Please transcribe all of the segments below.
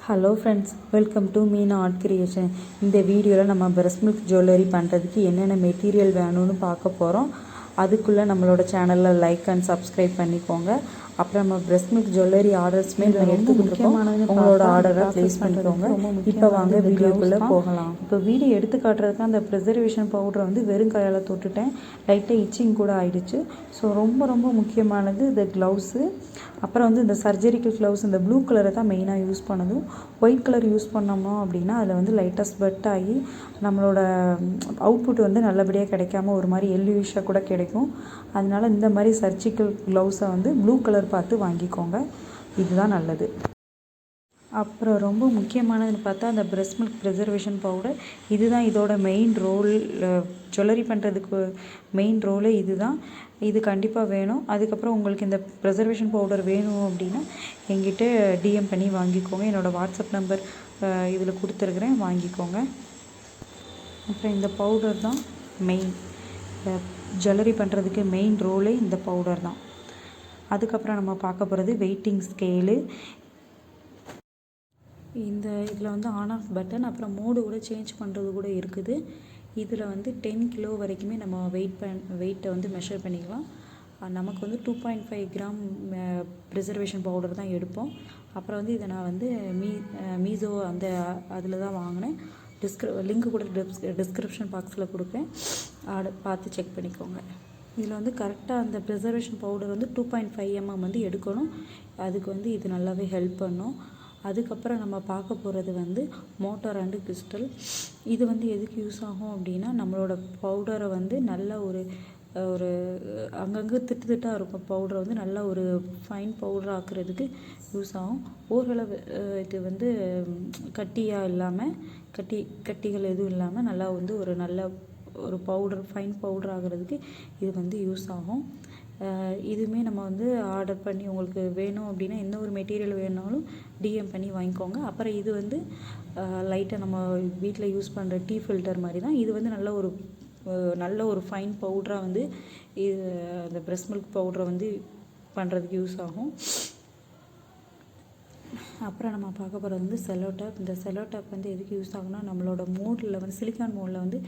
Hello friends, welcome to Meena art creation. இந்த வீடியோவில் நம்ம பிரஸ்ட் மில்க் ஜுவல்லரி பண்ணுறதுக்கு என்னென்ன மெட்டீரியல் வேணும்னு பார்க்க போகிறோம். அதுக்குள்ளே நம்மளோட சேனலில் லைக் அண்ட் சப்ஸ்கிரைப் பண்ணிக்கோங்க. அப்புறம் நம்ம பிரஸ்ட் மில்க் ஜுவல்லரி ஆர்டர்ஸ்மே நம்ம எடுத்துக்கிட்டோம். உங்களோட ஆர்டரை ப்ளேஸ் பண்ணிக்கோங்க. இப்போ வாங்க வீடியோக்குள்ளே போகலாம். இப்போ வீடியோ எடுத்து காட்டுறதுக்கு அந்த ப்ரிசர்வேஷன் பவுடரை வந்து வெறும் கையால் தொட்டுட்டேன். லைட்டாக இச்சிங் கூட ஆயிடுச்சு. ஸோ ரொம்ப ரொம்ப முக்கியமானது இந்த க்ளவுஸு. அப்புறம் வந்து இந்த சர்ஜரிக்கல் க்ளவுஸ் இந்த ப்ளூ கலரை தான் மெயினாக யூஸ் பண்ணதும். ஒயிட் கலர் யூஸ் பண்ணோம்னா அப்படின்னா அதில் வந்து லைட்டாக ஸ்வெட் ஆகி நம்மளோட அவுட்புட் வந்து நல்லபடியாக கிடைக்காம ஒரு மாதிரி எல்லுவிஷாக கூட கிடைக்கும். அதனால இந்த மாதிரி சர்ஜிக்கல் க்ளவுஸை வந்து ப்ளூ கலர் பார்த்து வாங்கிக்கோங்க. இதுதான் நல்லது. அப்புறம் ரொம்ப முக்கியமானதுன்னு பார்த்தா அந்த பிரஸ்ட் மில்க் ப்ரிசர்வேஷன் பவுடர். இதுதான் இதோட மெயின் ரோல். ஜுவல்லரி பண்ணுறதுக்கு மெயின் ரோலே இதுதான். இது கண்டிப்பாக வேணும். அதுக்கப்புறம் உங்களுக்கு இந்த ப்ரிசர்வேஷன் பவுடர் வேணும் அப்படின்னா என்கிட்ட டிஎம் பண்ணி வாங்கிக்கோங்க. என்னோடய வாட்ஸ்அப் நம்பர் இதில் கொடுத்துருக்குறேன், வாங்கிக்கோங்க. அப்புறம் இந்த பவுடர் தான் மெயின். ஜுவல்லரி பண்ணுறதுக்கு மெயின் ரோலே இந்த பவுடர் தான். அதுக்கப்புறம் நம்ம பார்க்க போகிறது வெயிட்டிங் ஸ்கேலு. இதில் வந்து ஆன் ஆஃப் பட்டன், அப்புறம் மோடு கூட சேஞ்ச் பண்ணுறது கூட இருக்குது. இதில் வந்து 10 கிலோ வரைக்குமே நம்ம வெயிட்டை வந்து மெஷர் பண்ணிக்கலாம். நமக்கு வந்து 2.5 கிராம் ப்ரிசர்வேஷன் பவுடர் தான் எடுப்போம். அப்புறம் வந்து இதை நான் வந்து மீஷோ அதில் தான் வாங்கினேன். லிங்க் கூட டிஸ்கிரிப்ஷன் பாக்ஸில் கொடுப்பேன், பார்த்து செக் பண்ணிக்கோங்க. இதில் வந்து கரெக்டாக அந்த ப்ரிசர்வேஷன் பவுடர் வந்து 2.5 mm வந்து எடுக்கணும். அதுக்கு வந்து இது நல்லாவே ஹெல்ப் பண்ணும். அதுக்கப்புறம் நம்ம பார்க்க போகிறது வந்து மோட்டார் அண்டு கிறிஸ்டல். இது வந்து எதுக்கு யூஸ் ஆகும் அப்படின்னா நம்மளோட பவுடரை வந்து நல்ல ஒரு அங்கங்கே திட்டாக இருக்கும் பவுடரை வந்து நல்ல ஒரு ஃபைன் பவுடர் ஆக்குறதுக்கு யூஸ் ஆகும். ஓரளவு இது வந்து கட்டியாக இல்லாமல் கட்டிகள் எதுவும் இல்லாமல் நல்லா வந்து ஒரு நல்ல ஒரு பவுடர் ஃபைன் பவுடர் ஆகிறதுக்கு இது வந்து யூஸ் ஆகும். இதுவுமே நம்ம வந்து ஆர்டர் பண்ணி உங்களுக்கு வேணும் அப்படின்னா எந்த ஒரு மெட்டீரியல் வேணாலும் டிஎம் பண்ணி வாங்கிக்கோங்க. அப்புறம் இது வந்து லைட்டாக நம்ம வீட்டில் யூஸ் பண்ணுற டீ ஃபில்டர் மாதிரி தான். இது வந்து நல்ல ஒரு ஃபைன் பவுடராக வந்து அந்த பிரஸ்ட் மில்க் பவுடரை வந்து பண்ணுறதுக்கு யூஸ் ஆகும். அப்புறம் நம்ம பார்க்க போகிறது வந்து செலோ டேப். இந்த செலோ டேப் வந்து எதுக்கு யூஸ் ஆகும்னா நம்மளோட மோடில் வந்து சிலிக்கான் மோடில் வந்து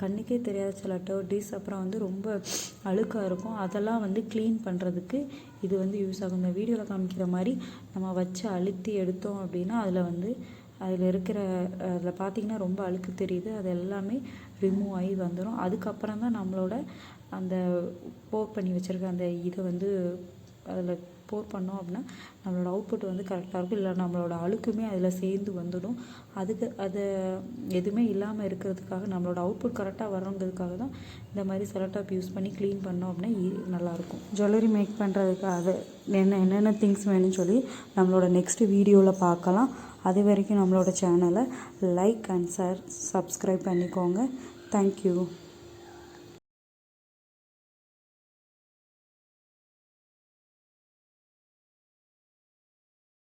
கண்ணுக்கே தெரியாத சில டர்டிஸ் அப்புறம் வந்து ரொம்ப அழுக்காக இருக்கும். அதெல்லாம் வந்து க்ளீன் பண்ணுறதுக்கு இது வந்து யூஸ் ஆகும். இந்த வீடியோவில் காமிக்கிற மாதிரி நம்ம வச்சு அழுத்தி எடுத்தோம் அப்படின்னா அதில் பார்த்திங்கன்னா ரொம்ப அழுக்கு தெரியுது. அது எல்லாமே ரிமூவ் ஆகி வந்துடும். அதுக்கப்புறம் தான் நம்மளோட அந்த போர் பண்ணி வச்சுருக்க அந்த இதை வந்து அதில் போர் பண்ணோம் அப்படின்னா நம்மளோட அவுட்புட் வந்து கரெக்டாக இருக்கும். இல்லை நம்மளோட அழுக்குமே அதில் சேர்ந்து வந்துடும். அது எதுவுமே இல்லாமல் இருக்கிறதுக்காக நம்மளோட அவுட்புட் கரெக்டாக வரணுங்கிறதுக்காக தான் இந்த மாதிரி செலோடாப் யூஸ் பண்ணி க்ளீன் பண்ணோம் அப்படின்னா நல்லாயிருக்கும். ஜுவல்லரி மேக் பண்ணுறதுக்காக என்னென்ன திங்ஸ் வேணும்னு சொல்லி நம்மளோட நெக்ஸ்ட் வீடியோவில் பார்க்கலாம். அது வரைக்கும் நம்மளோட சேனலை லைக் அண்ட் சப்ஸ்கிரைப் பண்ணிக்கோங்க. தேங்க்யூ.